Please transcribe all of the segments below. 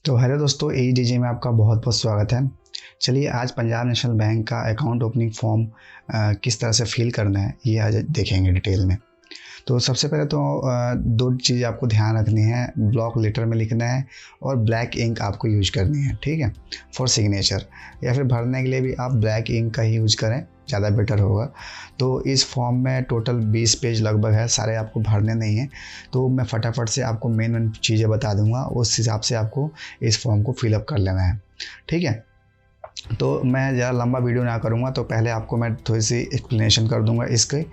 तो हेलो दोस्तों, AEDG में आपका बहुत बहुत स्वागत है। चलिए आज पंजाब नेशनल बैंक का अकाउंट ओपनिंग फॉर्म किस तरह से फिल करना है ये आज देखेंगे डिटेल में। तो सबसे पहले तो दो चीज़ आपको ध्यान रखनी है, ब्लॉक लेटर में लिखना है और ब्लैक इंक आपको यूज करनी है, ठीक है, फॉर सिग्नेचर। या फिर भरने के लिए भी आप ब्लैक इंक का ही यूज करें, ज़्यादा बेटर होगा। तो इस फॉर्म में टोटल 20 पेज लगभग है, सारे आपको भरने नहीं हैं। तो मैं फटाफट से आपको मेन चीज़ें बता दूंगा, उस हिसाब से आपको इस फॉर्म को फिलअप कर लेना है, ठीक है। तो मैं ज़्यादा लंबा वीडियो ना करूँगा, तो पहले आपको मैं थोड़ी सी एक्सप्लेनेशन कर दूंगा इसके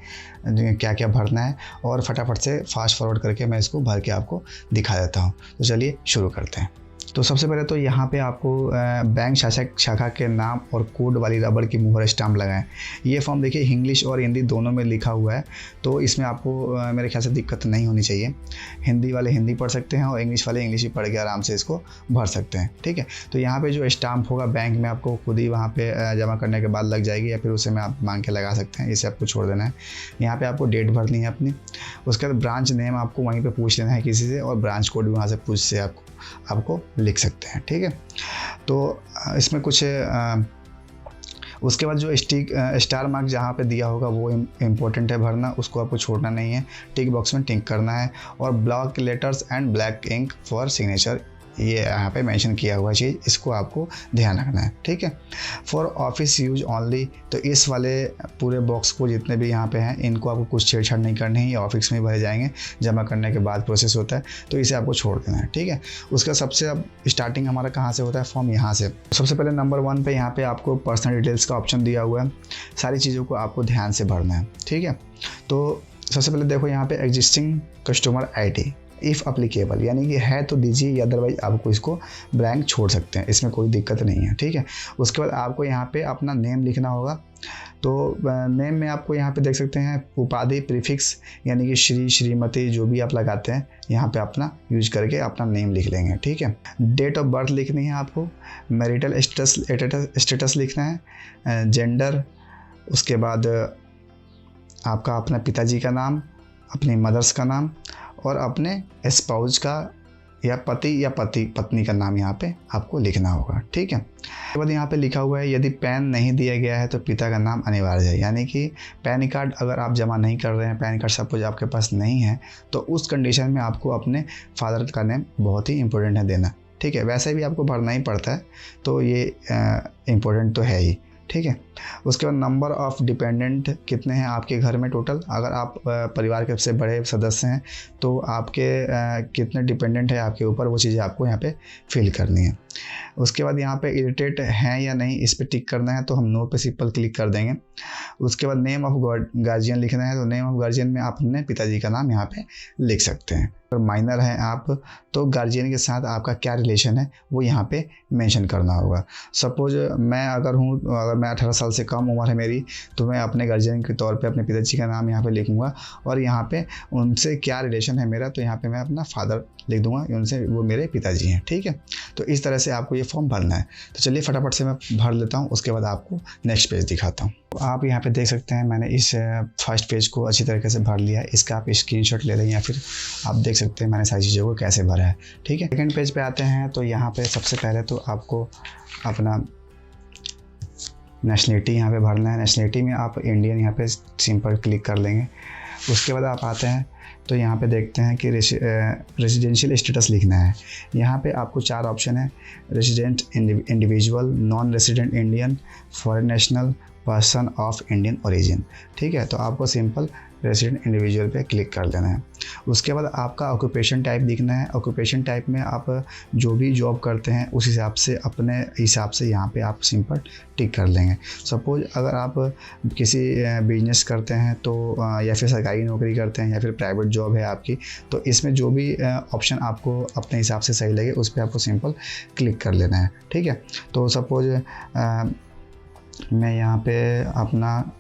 क्या क्या भरना है, और फटाफट से फास्ट फॉरवर्ड करके मैं इसको भर के आपको दिखा देता हूँ। तो चलिए शुरू करते हैं। तो सबसे पहले तो यहाँ पे आपको बैंक शाखा के नाम और कोड वाली रबड़ की मुहर स्टाम्प लगाएं। ये फॉर्म देखिए इंग्लिश और हिंदी दोनों में लिखा हुआ है, तो इसमें आपको मेरे ख्याल से दिक्कत नहीं होनी चाहिए। हिंदी वाले हिंदी पढ़ सकते हैं और इंग्लिश वाले इंग्लिश ही पढ़ के आराम से इसको भर सकते हैं, ठीक है। तो यहाँ पे जो स्टाम्प होगा बैंक में आपको खुद ही वहाँ पे जमा करने के बाद लग जाएगी, या फिर उसे में आप मांग के लगा सकते हैं, इसे आपको छोड़ देना है। यहाँ पर आपको डेट भरनी है अपनी, उसके बाद ब्रांच नेम आपको वहीं पर पूछ लेना है किसी से, और ब्रांच कोड भी वहाँ से पूछ से आपको लिख सकते हैं, ठीक है। तो इसमें कुछ उसके बाद जो स्टार मार्क जहाँ पे दिया होगा वो इम्पोर्टेंट है भरना, उसको आपको छोड़ना नहीं है, टिक बॉक्स में टिक करना है। और block letters and black ink for signature, ये यहाँ पे मेंशन किया हुआ चीज़, इसको आपको ध्यान रखना है, ठीक है। फॉर ऑफिस यूज ओनली, तो इस वाले पूरे बॉक्स को जितने भी यहाँ पे हैं इनको आपको कुछ छेड़छाड़ नहीं करनी है, ये ऑफिस में भरे जाएंगे, जमा करने के बाद प्रोसेस होता है, तो इसे आपको छोड़ देना है, ठीक है। उसका सबसे अब स्टार्टिंग हमारा कहाँ से होता है फॉर्म, यहाँ से। सबसे पहले नंबर 1 पे यहाँ पे आपको पर्सनल डिटेल्स का ऑप्शन दिया हुआ है, सारी चीज़ों को आपको ध्यान से भरना है, ठीक है। तो सबसे पहले देखो यहाँ पे existing customer ID if applicable, यानी कि है तो दीजिए, या अदरवाइज आपको इसको ब्लैंक छोड़ सकते हैं, इसमें कोई दिक्कत नहीं है, ठीक है। उसके बाद आपको यहाँ पे अपना नेम लिखना होगा। तो नेम में आपको यहाँ पे देख सकते हैं उपाधि प्रीफिक्स, यानी कि श्री श्रीमती जो भी आप लगाते हैं यहाँ पे अपना यूज करके अपना नेम लिख लेंगे, ठीक है। डेट ऑफ बर्थ लिखनी है आपको, मैरिटल स्टेटस लिखना है, जेंडर, उसके बाद आपका अपना पिताजी का नाम, अपनी मदर्स का नाम, और अपने स्पाउस का या पत्नी का नाम यहाँ पे आपको लिखना होगा, ठीक है। उसके बाद यहाँ पे लिखा हुआ है यदि पैन नहीं दिया गया है तो पिता का नाम अनिवार्य है, यानी कि पैन कार्ड अगर आप जमा नहीं कर रहे हैं, पैन कार्ड सपोज आपके पास नहीं है, तो उस कंडीशन में आपको अपने फादर का नेम बहुत ही इंपॉर्टेंट है देना, ठीक है। वैसे भी आपको भरना ही पड़ता है, तो ये इम्पोर्टेंट तो है ही, ठीक है। उसके बाद नंबर ऑफ़ डिपेंडेंट कितने हैं आपके घर में टोटल, अगर आप परिवार के सबसे बड़े सदस्य हैं तो आपके कितने डिपेंडेंट है आपके ऊपर, वो चीज़ें आपको यहाँ पे फिल करनी है। उसके बाद यहाँ पे इरिटेट हैं या नहीं इस पर टिक करना है, तो हम नो पे सिंपल क्लिक कर देंगे। उसके बाद नेम ऑफ गार्जियन लिखना है, तो नेम ऑफ गार्जियन में आप अपने पिताजी का नाम यहाँ पे लिख सकते हैं। अगर माइनर हैं आप तो गार्जियन के साथ आपका क्या रिलेशन है वो यहाँ पे मेंशन करना होगा। सपोज मैं अगर मैं 18 साल से कम उम्र है मेरी, तो मैं अपने गार्जियन के तौर पे अपने पिताजी का नाम यहाँ पे लिखूँगा, और यहाँ पे उनसे क्या रिलेशन है मेरा, तो यहाँ पे मैं अपना फादर लिख दूँगा, उनसे वो मेरे पिताजी हैं, ठीक है। तो इस तरह से आपको ये फॉर्म भरना है। तो चलिए फटाफट से मैं भर लेता हूँ, उसके बाद आपको नेक्स्ट पेज दिखाता हूँ। आप यहाँ पे देख सकते हैं मैंने इस फर्स्ट पेज को अच्छी तरीके से भर लिया है, इसका आप स्क्रीनशॉट ले लें, या फिर आप देख सकते हैं मैंने सारी चीज़ों को कैसे भरा है, ठीक है। सेकेंड पेज पे आते हैं, तो यहाँ पे सबसे पहले तो आपको अपना नेशनलिटी यहाँ पे भरना है। नेशनलिटी में आप इंडियन यहाँ पे सिंपल क्लिक कर लेंगे। उसके बाद आप आते हैं तो यहाँ पे देखते हैं कि रेजिडेंशियल स्टेटस लिखना है। यहाँ पे आपको 4 ऑप्शन है, resident individual, non resident Indian, foreign national, person of Indian origin, ठीक है। तो आपको सिंपल रेजिडेंट इंडिविजुअल पे क्लिक कर देना है। उसके बाद आपका ऑक्यूपेशन टाइप दिखना है। ऑक्यूपेशन टाइप में आप जो भी जॉब करते हैं उस हिसाब से अपने हिसाब से यहाँ पे आप सिंपल टिक कर लेंगे। सपोज अगर आप किसी बिजनेस करते हैं तो या फिर सरकारी नौकरी करते हैं या फिर प्राइवेट जॉब है आपकी, तो इसमें जो भी ऑप्शन आपको अपने हिसाब से सही लगे उस पर आपको सिंपल क्लिक कर लेना है, ठीक है। तो सपोज मैं यहाँ पे अपना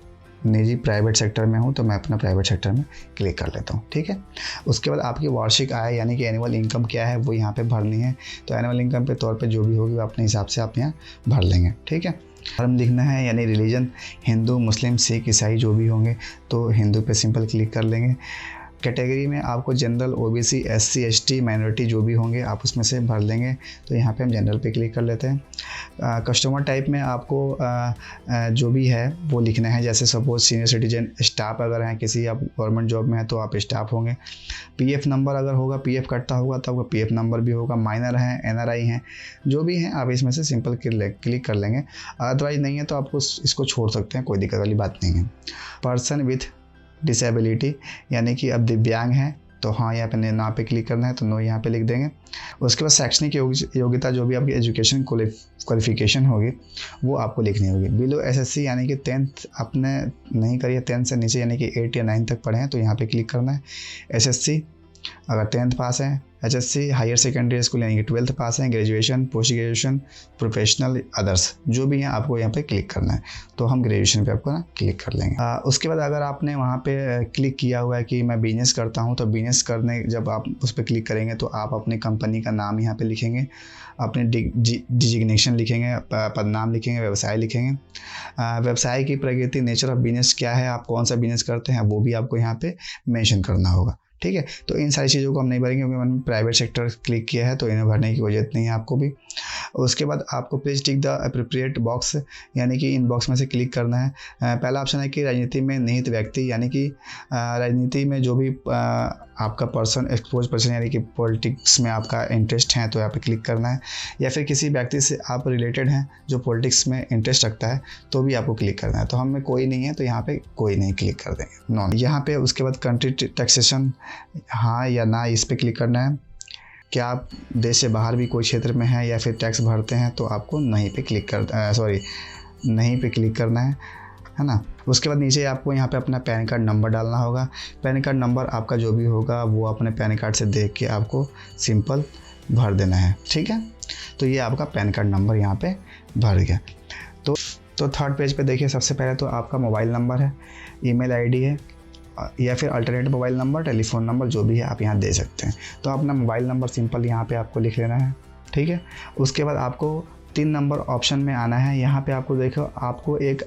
निजी प्राइवेट सेक्टर में हूँ, तो मैं अपना प्राइवेट सेक्टर में क्लिक कर लेता हूँ, ठीक है। उसके बाद आपकी वार्षिक आय यानी कि एनुअल इनकम क्या है वो यहाँ पे भरनी है। तो एनुअल इनकम के तौर पे जो भी होगी अपने हिसाब से आप यहाँ भर लेंगे, ठीक है। धर्म लिखना है, यानी रिलीजन हिंदू, मुस्लिम, सिख, ईसाई जो भी होंगे तो हिंदू पे सिंपल क्लिक कर लेंगे। कैटेगरी में आपको general, OBC, SC, ST, minority जो भी होंगे आप उसमें से भर लेंगे। तो यहाँ पे हम जनरल पे क्लिक कर लेते हैं। कस्टमर टाइप में आपको जो भी है वो लिखना है, जैसे सपोज सीनियर सिटीजन, स्टाफ अगर हैं किसी आप गवर्नमेंट जॉब में है तो आप स्टाफ होंगे। पीएफ नंबर अगर होगा, पीएफ कटता होगा तो आपका पीएफ नंबर भी होगा। माइनर हैं, एनआरआई हैं, जो भी हैं आप इसमें से सिंपल क्लिक कर लेंगे। अदरवाइज नहीं है तो आपको इसको छोड़ सकते हैं, कोई दिक्कत वाली बात नहीं है। पर्सन विथ डिसेबिलिटी यानी कि अब दिव्यांग हैं तो हाँ यहाँ पे ना पे क्लिक करना है तो नो यहाँ पे लिख देंगे। उसके बाद शैक्षणिक योग्यता जो भी आपकी एजुकेशन क्वालिफिकेशन होगी वो आपको लिखनी होगी। बिलो एसएससी यानी कि 10th आपने नहीं करी है, 10th से नीचे यानी कि 8 या 9 तक पढ़े हैं तो यहाँ पे क्लिक करना है। एसएससी अगर 10th पास है, एचएससी हायर सेकेंडरी स्कूल यानी कि 12th पास है, graduation, post graduation, professional, others जो भी हैं आपको यहाँ पे क्लिक करना है। तो हम ग्रेजुएशन पे आपको ना क्लिक कर लेंगे। उसके बाद अगर आपने वहाँ पे क्लिक किया हुआ है कि मैं बिजनेस करता हूँ तो बिजनेस करने जब आप उस पर क्लिक करेंगे तो आप अपनी कंपनी का नाम यहाँ पे लिखेंगे, अपने डिजिग्नेशन लिखेंगे, पदनाम लिखेंगे, व्यवसाय लिखेंगे, व्यवसाय की प्रकृति, नेचर ऑफ बिजनेस क्या है, आप कौन सा बिजनेस करते हैं वो भी आपको यहाँ पे मेंशन करना होगा। ठीक है, तो इन सारी चीज़ों को हम नहीं भरेंगे क्योंकि मैंने प्राइवेट सेक्टर क्लिक किया है तो इन्हें भरने की जरूरत नहीं है आपको भी। उसके बाद आपको please tick the appropriate box यानी कि इन बॉक्स में से क्लिक करना है। पहला ऑप्शन है कि राजनीति में निहित व्यक्ति यानी कि राजनीति में जो भी आपका पर्सन, एक्सपोज पर्सन यानी कि पॉलिटिक्स में आपका इंटरेस्ट है तो यहाँ पे क्लिक करना है, या फिर किसी व्यक्ति से आप रिलेटेड हैं जो पॉलिटिक्स में इंटरेस्ट रखता है तो भी आपको क्लिक करना है। तो हम में कोई नहीं है तो यहाँ पे कोई नहीं क्लिक कर देंगे, नॉन। यहाँ पे उसके बाद कंट्री टैक्सेशन हाँ या ना इस पर क्लिक करना है। क्या आप देश से बाहर भी कोई क्षेत्र में हैं या फिर टैक्स भरते हैं तो आपको नहीं पे क्लिक नहीं पे क्लिक करना है ना। उसके बाद नीचे आपको यहाँ पे अपना पैन कार्ड नंबर डालना होगा। पैन कार्ड नंबर आपका जो भी होगा वो अपने पैन कार्ड से देख के आपको सिंपल भर देना है। ठीक है, तो ये आपका पैन कार्ड नंबर यहाँ पे भर गया। तो थर्ड पेज पे देखिए, सबसे पहले तो आपका मोबाइल नंबर है, ईमेल आईडी है या फिर alternate mobile number, telephone number जो भी है आप यहाँ दे सकते हैं। तो अपना मोबाइल नंबर सिंपल यहाँ पे आपको लिख लेना है। ठीक है, उसके बाद आपको 3 नंबर ऑप्शन में आना है। यहाँ पे आपको देखो आपको एक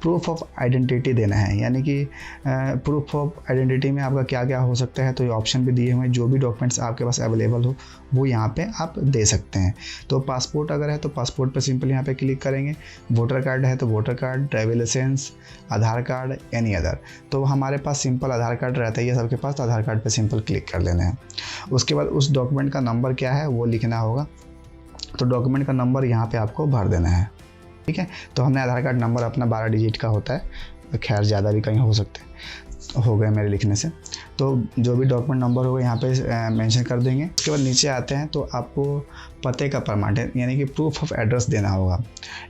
प्रूफ ऑफ आइडेंटिटी देना है, यानी कि प्रूफ ऑफ आइडेंटिटी में आपका क्या क्या हो सकता है तो ये ऑप्शन भी दिए हुए हैं। जो भी डॉक्यूमेंट्स आपके पास अवेलेबल हो वो यहाँ पे आप दे सकते हैं। तो पासपोर्ट अगर है तो पासपोर्ट पे सिंपल यहाँ पे क्लिक करेंगे। वोटर कार्ड है तो वोटर कार्ड, ड्राइविंग लाइसेंस, आधार कार्ड, एनी अदर। तो हमारे पास सिंपल आधार कार्ड रहता ही है सबके पास, तो आधार कार्ड पे सिंपल क्लिक कर लेना है। उसके बाद उस डॉक्यूमेंट का नंबर क्या है वो लिखना होगा, तो डॉक्यूमेंट का नंबर यहाँ पे आपको भर देना है। ठीक है, तो हमने आधार कार्ड नंबर अपना 12 डिजिट का होता है, खैर ज़्यादा भी कहीं हो सकते हैं, हो गए मेरे लिखने से। तो जो भी डॉक्यूमेंट नंबर होगा यहाँ पे मेंशन कर देंगे। उसके बाद नीचे आते हैं तो आपको पते का प्रमाण यानी कि प्रूफ ऑफ एड्रेस देना होगा।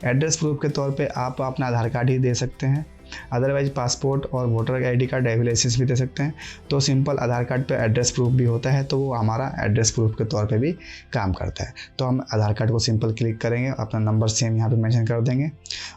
एड्रेस प्रूफ के तौर पे आप अपना आधार कार्ड ही दे सकते हैं, अदरवाइज पासपोर्ट और voter ID card, driving licence भी दे सकते हैं। तो सिंपल आधार कार्ड पे एड्रेस प्रूफ भी होता है तो वो हमारा एड्रेस प्रूफ के तौर पे भी काम करता है। तो हम आधार कार्ड को सिंपल क्लिक करेंगे, अपना नंबर सेम यहाँ पे मेंशन कर देंगे।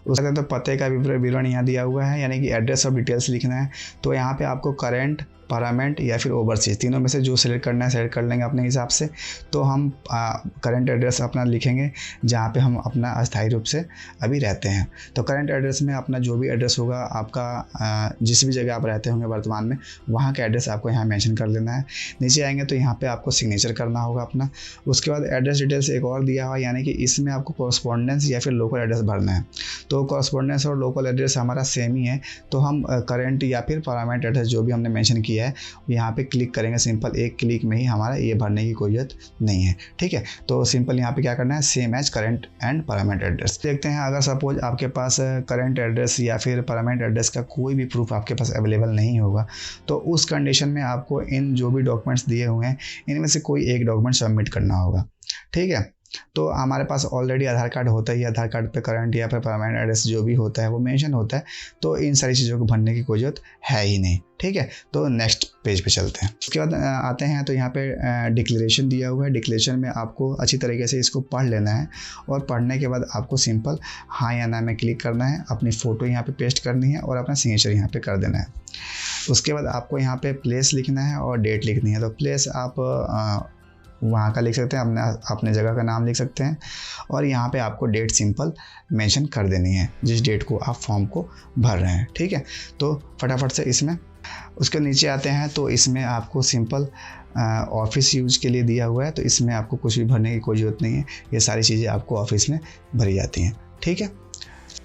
उसके बाद तो पते का विवरण यहाँ दिया हुआ है, यानी कि एड्रेस और डिटेल्स लिखना है। तो यहाँ पे आपको करेंट, परमानेंट या फिर ओवरसीज, तीनों में से जो सिलेक्ट करना है सेलेक्ट कर लेंगे अपने हिसाब से। तो हम करंट एड्रेस अपना लिखेंगे जहाँ पे हम अपना अस्थायी रूप से अभी रहते हैं। तो करंट एड्रेस में अपना जो भी एड्रेस होगा आपका, जिस भी जगह आप रहते होंगे वर्तमान में, वहाँ का एड्रेस आपको यहाँ मेंशन कर लेना है। नीचे आएंगे तो यहाँ पे आपको सिग्नेचर करना होगा अपना। उसके बाद एड्रेस डिटेल्स एक और दिया हुआ है, यानी कि इसमें आपको कॉरस्पॉन्डेंस या फिर लोकल एड्रेस भरना है। तो कॉरस्पॉन्डेंस और लोकल एड्रेस हमारा सेम ही है, तो हम करंट या फिर परमानेंट एड्रेस जो भी हमने मेंशन किया है यहाँ पे क्लिक करेंगे। सिंपल एक क्लिक में ही हमारा ये भरने की कोई जरूरत नहीं है। ठीक है, तो सिंपल यहाँ पे क्या करना है, same as current and permanent address. देखते हैं अगर सपोज आपके पास करंट एड्रेस या फिर परमानेंट एड्रेस का कोई भी प्रूफ आपके पास अवेलेबल नहीं होगा तो उस कंडीशन में आपको इन जो भी डॉक्यूमेंट्स दिए हुए हैं इनमें से कोई एक डॉक्यूमेंट सबमिट करना होगा। ठीक है, तो हमारे पास ऑलरेडी आधार कार्ड होता ही, आधार कार्ड पे करंट या फिर परमानेंट एड्रेस जो भी होता है वो मेंशन होता है, तो इन सारी चीज़ों को भरने की कोई जरूरत है ही नहीं। ठीक है, तो नेक्स्ट पेज पे चलते हैं। उसके बाद आते हैं तो यहाँ पे डिक्लेरेशन दिया हुआ है। डिक्लेरेशन में आपको अच्छी तरीके से इसको पढ़ लेना है और पढ़ने के बाद आपको सिंपल हाँ या ना में क्लिक करना है, अपनी फ़ोटो यहाँ पे पेस्ट करनी है और अपना सिग्नेचर यहाँ पे कर देना है। उसके बाद आपको यहाँ पे प्लेस लिखना है और डेट लिखनी है। तो प्लेस आप वहाँ का लिख सकते हैं, अपने जगह का नाम लिख सकते हैं और यहाँ पे आपको डेट सिंपल मेंशन कर देनी है जिस डेट को आप फॉर्म को भर रहे हैं। ठीक है, तो फटाफट से इसमें उसके नीचे आते हैं तो इसमें आपको सिंपल ऑफिस यूज के लिए दिया हुआ है, तो इसमें आपको कुछ भी भरने की कोई ज़रूरत नहीं है, ये सारी चीज़ें आपको ऑफिस में भरी जाती हैं। ठीक है,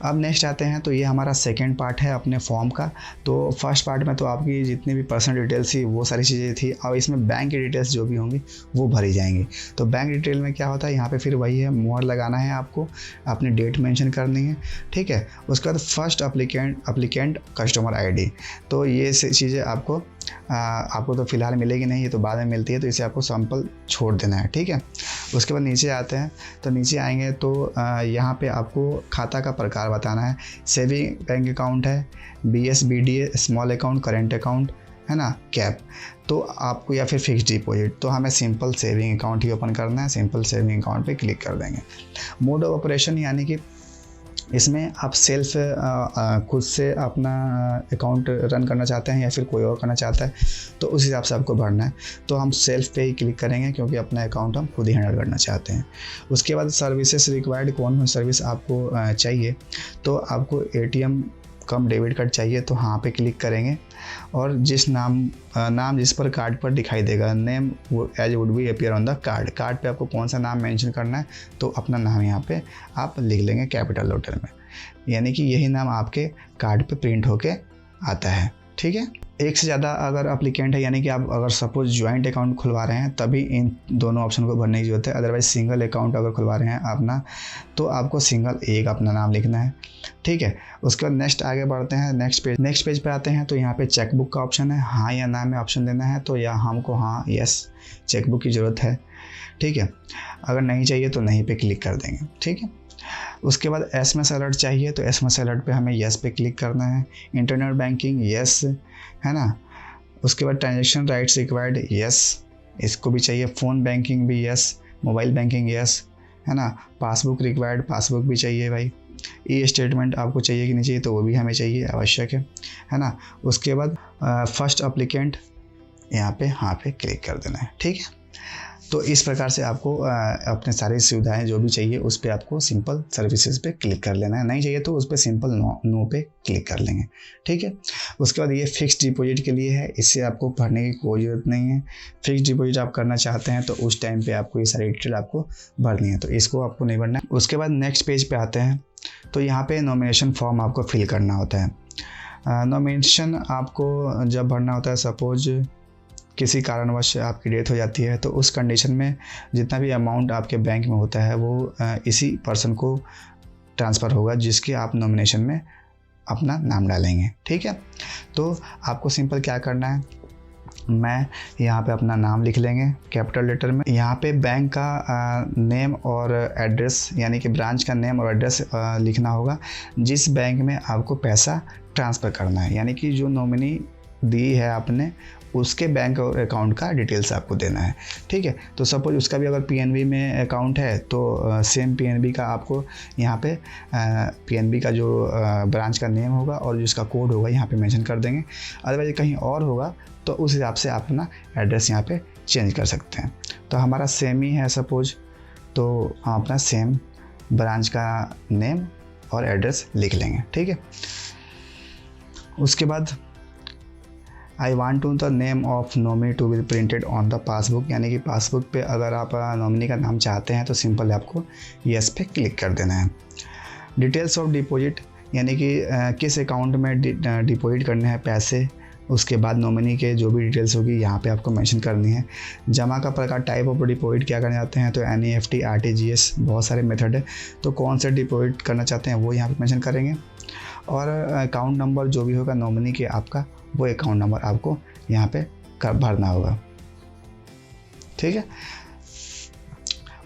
अब नेक्स्ट आते हैं तो ये हमारा सेकंड पार्ट है अपने फॉर्म का। तो फर्स्ट पार्ट में तो आपकी जितनी भी पर्सनल डिटेल्स थी वो सारी चीज़ें थी, और इसमें बैंक की डिटेल्स जो भी होंगी वो भरी जाएंगी। तो बैंक डिटेल में क्या होता है, यहाँ पे फिर वही है, मोहर लगाना है आपको, अपनी डेट मेंशन करनी है। ठीक है, उसके बाद फर्स्ट अप्लीकेंट कस्टमर आईडी, तो ये चीज़ें आपको तो फ़िलहाल मिलेगी नहीं, ये तो बाद में मिलती है, तो इसे आपको सैंपल छोड़ देना है। ठीक है, उसके बाद नीचे आते हैं तो नीचे आएंगे तो यहाँ पे आपको खाता का प्रकार बताना है। सेविंग बैंक अकाउंट है, BSBD small account, current account है ना, कैप, तो आपको या फिर फिक्स डिपॉजिट, तो हमें सिंपल सेविंग अकाउंट ही ओपन करना है। सिंपल सेविंग अकाउंट पे क्लिक कर देंगे। मोड ऑफ ऑपरेशन यानी कि इसमें आप सेल्फ खुद से अपना अकाउंट रन करना चाहते हैं या फिर कोई और करना चाहता है, तो उस हिसाब से आपको भरना है। तो हम सेल्फ पे ही क्लिक करेंगे क्योंकि अपना अकाउंट हम खुद ही हैंडल करना चाहते हैं। उसके बाद सर्विसेज रिक्वायर्ड, कौन सी सर्विस आपको चाहिए, तो आपको ATM कम डेबिट कार्ड चाहिए तो हाँ पे क्लिक करेंगे, और जिस नाम जिस पर कार्ड पर दिखाई देगा, name as would be appear on the card पे आपको कौन सा नाम मेंशन करना है, तो अपना नाम यहाँ पे आप लिख लेंगे कैपिटल लेटर में, यानी कि यही नाम आपके कार्ड पे प्रिंट होके आता है। ठीक है, एक से ज़्यादा अगर अप्लीकेंट है, यानी कि आप अगर सपोज ज्वाइंट अकाउंट खुलवा रहे हैं तभी इन दोनों ऑप्शन को भरने की जरूरत है। अदरवाइज सिंगल अकाउंट अगर खुलवा रहे हैं अपना, तो आपको सिंगल एक अपना नाम लिखना है। ठीक है, उसके बाद नेक्स्ट आगे बढ़ते हैं, नेक्स्ट पेज पे आते हैं तो यहाँ पे चेकबुक का ऑप्शन है, हाँ या ना में ऑप्शन देना है, तो या हमको हाँ यस चेकबुक की ज़रूरत है। ठीक है, अगर नहीं चाहिए तो नहीं पे क्लिक कर देंगे। ठीक है, उसके बाद SMS अलर्ट चाहिए तो SMS अलर्ट पे हमें यस पे क्लिक करना है। इंटरनेट बैंकिंग यस, है ना। उसके बाद ट्रांजैक्शन राइट्स रिक्वायर्ड यस, इसको भी चाहिए। फ़ोन बैंकिंग भी यस, मोबाइल बैंकिंग यस, है ना। पासबुक रिक्वायर्ड, पासबुक भी चाहिए भाई। ई स्टेटमेंट आपको चाहिए कि नहीं चाहिए, तो वो भी हमें चाहिए, आवश्यक है ना। उसके बाद फर्स्ट अप्लीकेंट यहाँ पे हाँ पे क्लिक कर देना है। ठीक है, तो इस प्रकार से आपको अपने सारी सुविधाएं जो भी चाहिए उस पर आपको सिंपल सर्विसेज पे क्लिक कर लेना है। नहीं चाहिए तो उस पर सिंपल नो पे क्लिक कर लेंगे। ठीक है, उसके बाद ये फिक्स डिपॉजिट के लिए है, इससे आपको भरने की कोई ज़रूरत नहीं है। फिक्स डिपॉजिट आप करना चाहते हैं तो उस टाइम पे आपको ये सारी डिटेल आपको भरनी है, तो इसको आपको नहीं भरना है। उसके बाद नेक्स्ट पेज पे आते हैं तो यहाँ पे नॉमिनेशन फॉर्म आपको फिल करना होता है। नॉमिनेशन आपको जब भरना होता है, सपोज किसी कारणवश आपकी डेथ हो जाती है, तो उस कंडीशन में जितना भी अमाउंट आपके बैंक में होता है वो इसी पर्सन को ट्रांसफ़र होगा जिसके आप नॉमिनेशन में अपना नाम डालेंगे। ठीक है, तो आपको सिंपल क्या करना है, मैं यहाँ पे अपना नाम लिख लेंगे कैपिटल लेटर में। यहाँ पे बैंक का नेम और एड्रेस, यानी कि ब्रांच का नेम और एड्रेस लिखना होगा जिस बैंक में आपको पैसा ट्रांसफ़र करना है, यानी कि जो नॉमिनी दी है आपने उसके बैंक अकाउंट का डिटेल्स आपको देना है। ठीक है, तो सपोज उसका भी अगर PNB में अकाउंट है तो सेम PNB का आपको यहाँ पे PNB का जो ब्रांच का नेम होगा और जिसका कोड होगा यहाँ पे मेंशन कर देंगे। अदरवाइज कहीं और होगा तो उस हिसाब से आप अपना एड्रेस यहाँ पे चेंज कर सकते हैं। तो हमारा सेम ही है सपोज, तो हम अपना सेम ब्रांच का नेम और एड्रेस लिख लेंगे। ठीक है, उसके बाद I want to the name of nominee to be printed on the passbook, यानी कि पासबुक पे अगर आप नॉमिनी का नाम चाहते हैं तो सिंपल आपको यस पे क्लिक कर देना है। डिटेल्स ऑफ डिपॉजिट, यानी कि किस अकाउंट में डिपॉजिट करने हैं पैसे, उसके बाद नॉमिनी के जो भी डिटेल्स होगी यहाँ पे आपको मेंशन करनी है। जमा का प्रकार, टाइप ऑफ डिपॉजिट क्या करना चाहते हैं, तो NEFT, RTGS, बहुत सारे मेथड है, तो कौन से डिपॉजिट करना चाहते हैं वो यहाँ पे मेंशन करेंगे। और अकाउंट नंबर जो भी होगा नॉमिनी के आपका, वो अकाउंट नंबर आपको यहाँ पे भरना होगा। ठीक है,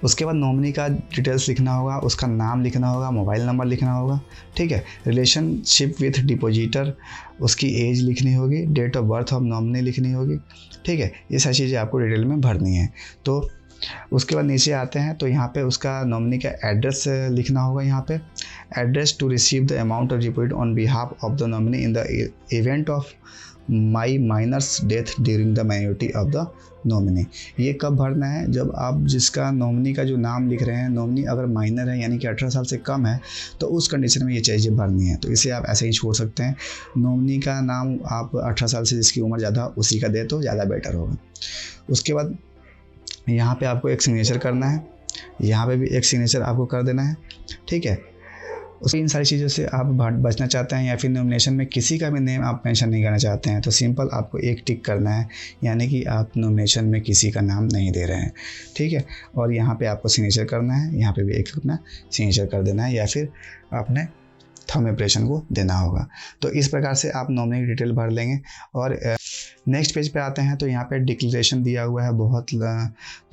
उसके बाद नॉमिनी का डिटेल्स लिखना होगा, उसका नाम लिखना होगा, मोबाइल नंबर लिखना होगा। ठीक है, रिलेशनशिप विथ डिपॉजिटर, उसकी एज लिखनी होगी, date of birth of nominee लिखनी होगी। ठीक है, ये सारी चीज़ें आपको डिटेल में भरनी है। तो उसके बाद नीचे आते हैं तो यहाँ पे उसका नॉमिनी का एड्रेस लिखना होगा। यहाँ पे address to receive the amount of deposit on behalf of the nominee in the event of my minor's death during the minority of the nominee. ये कब भरना है? जब आप जिसका नॉमिनी का जो नाम लिख रहे हैं, नॉमिनी अगर माइनर है यानी कि 18 साल से कम है, तो उस कंडीशन में ये चीज़ें भरनी है। तो इसे आप ऐसे ही छोड़ सकते हैं। नॉमिनी का नाम आप 18 साल से जिसकी उम्र ज़्यादा उसी का दे तो ज़्यादा बेटर होगा। उसके बाद यहाँ पे आपको एक सिग्नेचर करना है, यहाँ पे भी एक सिग्नेचर आपको कर देना है, ठीक है। उसकी इन सारी चीज़ों से आप बचना चाहते हैं या फिर नॉमिनेशन में किसी का भी नेम आप मेंशन नहीं करना चाहते हैं, तो सिंपल आपको एक टिक करना है, यानी कि आप नॉमिनेशन में किसी का नाम नहीं दे रहे हैं, ठीक है। और यहाँ पे आपको सिग्नेचर करना है, यहाँ पे भी एक अपना सिग्नेचर कर देना है या फिर आपने थंब इंप्रेशन को देना होगा। तो इस प्रकार से आप नॉमिनी डिटेल भर लेंगे। और नेक्स्ट पेज पे आते हैं तो यहाँ पे डिक्लेरेशन दिया हुआ है बहुत,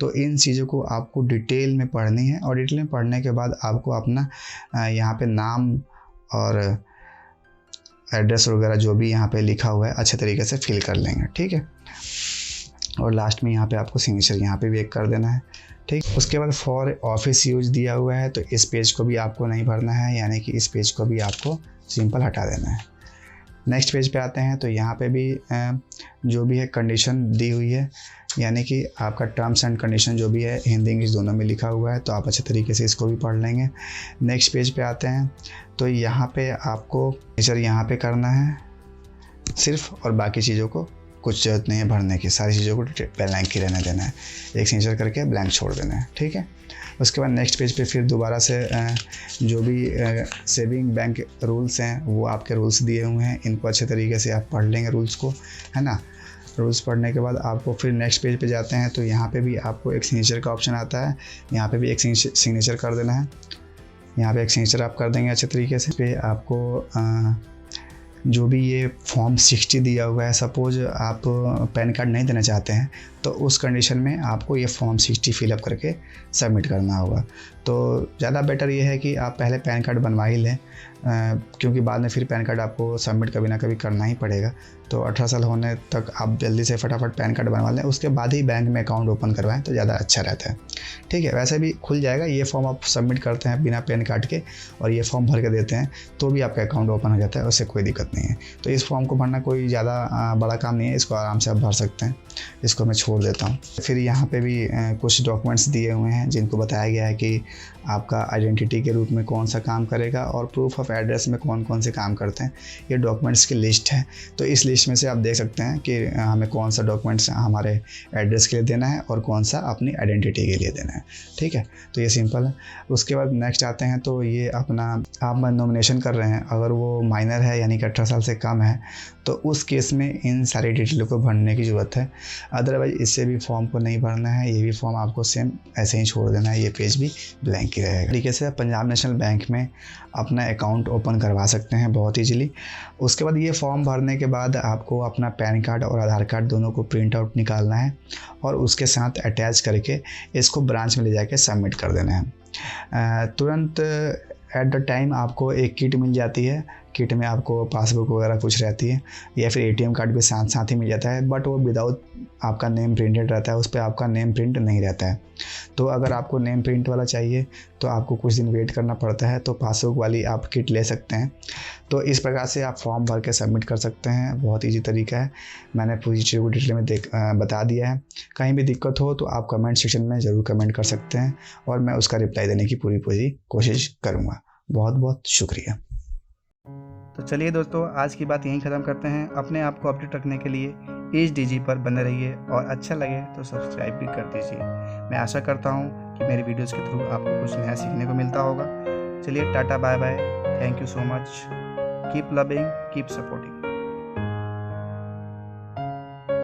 तो इन चीज़ों को आपको डिटेल में पढ़नी है। और डिटेल में पढ़ने के बाद आपको अपना यहाँ पे नाम और एड्रेस वगैरह जो भी यहाँ पे लिखा हुआ है अच्छे तरीके से फिल कर लेंगे, ठीक है। और लास्ट में यहाँ पे आपको सिग्नेचर यहाँ पे भी एक कर देना है, ठीक। उसके बाद फॉर ऑफिस यूज दिया हुआ है, तो इस पेज को भी आपको नहीं भरना है, यानी कि इस पेज को भी आपको सिंपल हटा देना है। नेक्स्ट पेज पे आते हैं तो यहाँ पे भी जो भी है कंडीशन दी हुई है, यानी कि आपका टर्म्स एंड कंडीशन जो भी है हिंदी इंग्लिश दोनों में लिखा हुआ है, तो आप अच्छे तरीके से इसको भी पढ़ लेंगे। नेक्स्ट पेज पे आते हैं तो यहाँ पे आपको सिग्नेचर यहाँ पे करना है सिर्फ, और बाकी चीज़ों को कुछ जरूरत नहीं है भरने की, सारी चीज़ों को ब्लैंक ही रहने देना है, एक सिग्नेचर करके ब्लैंक छोड़ देना है, ठीक है। उसके बाद नेक्स्ट पेज पे फिर दोबारा से जो भी सेविंग बैंक रूल्स हैं वो आपके रूल्स दिए हुए हैं, इनको अच्छे तरीके से आप पढ़ लेंगे रूल्स को, है ना। रूल्स पढ़ने के बाद आपको फिर नेक्स्ट पेज पे जाते हैं तो यहाँ पे भी आपको एक सिग्नेचर का ऑप्शन आता है, यहाँ पे भी एक सिग्नेचर कर देना है। यहाँ पे एक सिग्नेचर आप कर देंगे अच्छे तरीके से। पे आपको जो भी ये फॉर्म 60 दिया हुआ है, सपोज आप पैन कार्ड नहीं देना चाहते हैं तो उस कंडीशन में आपको ये फॉर्म 60 फिलअप करके सबमिट करना होगा। तो ज़्यादा बेटर ये है कि आप पहले पैन कार्ड बनवा ही लें, क्योंकि बाद में फिर पैन कार्ड आपको सबमिट कभी ना कभी करना ही पड़ेगा। तो 18 साल होने तक आप जल्दी से फटाफट पैन कार्ड बनवा लें, उसके बाद ही बैंक में अकाउंट ओपन करवाएं तो ज़्यादा अच्छा रहता है, ठीक है। वैसे भी खुल जाएगा, ये फॉर्म आप सबमिट करते हैं बिना पैन कार्ड के और ये फॉर्म भर के देते हैं तो भी आपका अकाउंट ओपन हो जाता है, उससे कोई दिक्कत नहीं है। तो इस फॉर्म को भरना कोई ज़्यादा बड़ा काम नहीं है, इसको आराम से आप भर सकते हैं। इसको मैं छोड़ देता हूँ। फिर यहाँ पे भी कुछ डॉक्यूमेंट्स दिए हुए हैं जिनको बताया गया है कि आपका आइडेंटिटी के रूप में कौन सा काम करेगा और प्रूफ ऑफ एड्रेस में कौन कौन से काम करते हैं। ये डॉक्यूमेंट्स की लिस्ट है, तो इस लिस्ट में से आप देख सकते हैं कि हमें कौन सा डॉक्यूमेंट्स हमारे एड्रेस के लिए देना है और कौन सा अपनी आइडेंटिटी के लिए देना है, ठीक है। तो ये सिंपल है। उसके बाद नेक्स्ट आते हैं तो ये अपना आप नॉमिनेशन कर रहे हैं, अगर वो माइनर है यानी कि 18 साल से कम है तो उस केस में इन सारी डिटेल को भरने की ज़रूरत है। अदरवाइज इससे भी फॉर्म को नहीं भरना है, ये भी फॉर्म आपको सेम ऐसे ही छोड़ देना है, ये पेज भी ब्लैंक ही रहेगा। तरीके से पंजाब नेशनल बैंक में अपना अकाउंट ओपन करवा सकते हैं बहुत ईजीली। उसके बाद ये फॉर्म भरने के बाद आपको अपना पैन कार्ड और आधार कार्ड दोनों को प्रिंट आउट निकालना है और उसके साथ अटैच करके इसको ब्रांच में ले जाके सबमिट कर देना है। तुरंत एट द टाइम आपको एक किट मिल जाती है, किट में आपको पासबुक वगैरह कुछ रहती है या फिर एटीएम कार्ड भी साथ साथ ही मिल जाता है, बट वो विदाउट आपका नेम प्रिंटेड रहता है, उस पर आपका नेम प्रिंट नहीं रहता है। तो अगर आपको नेम प्रिंट वाला चाहिए तो आपको कुछ दिन वेट करना पड़ता है, तो पासबुक वाली आप किट ले सकते हैं। तो इस प्रकार से आप फॉर्म भर के सबमिट कर सकते हैं, बहुत ईजी तरीका है। मैंने पूरी चीज़ को डिटेल में बता दिया है। कहीं भी दिक्कत हो तो आप कमेंट सेक्शन में ज़रूर कमेंट कर सकते हैं और मैं उसका रिप्लाई देने की पूरी कोशिश करूँगा। बहुत बहुत शुक्रिया। तो चलिए दोस्तों, आज की बात यहीं ख़त्म करते हैं। अपने आप को अपडेट रखने के लिए HDG पर बने रहिए और अच्छा लगे तो सब्सक्राइब भी कर दीजिए। मैं आशा करता हूँ कि मेरी वीडियोज़ के थ्रू आपको कुछ नया सीखने को मिलता होगा। चलिए tata bye bye, thank you so much, keep loving, keep supporting.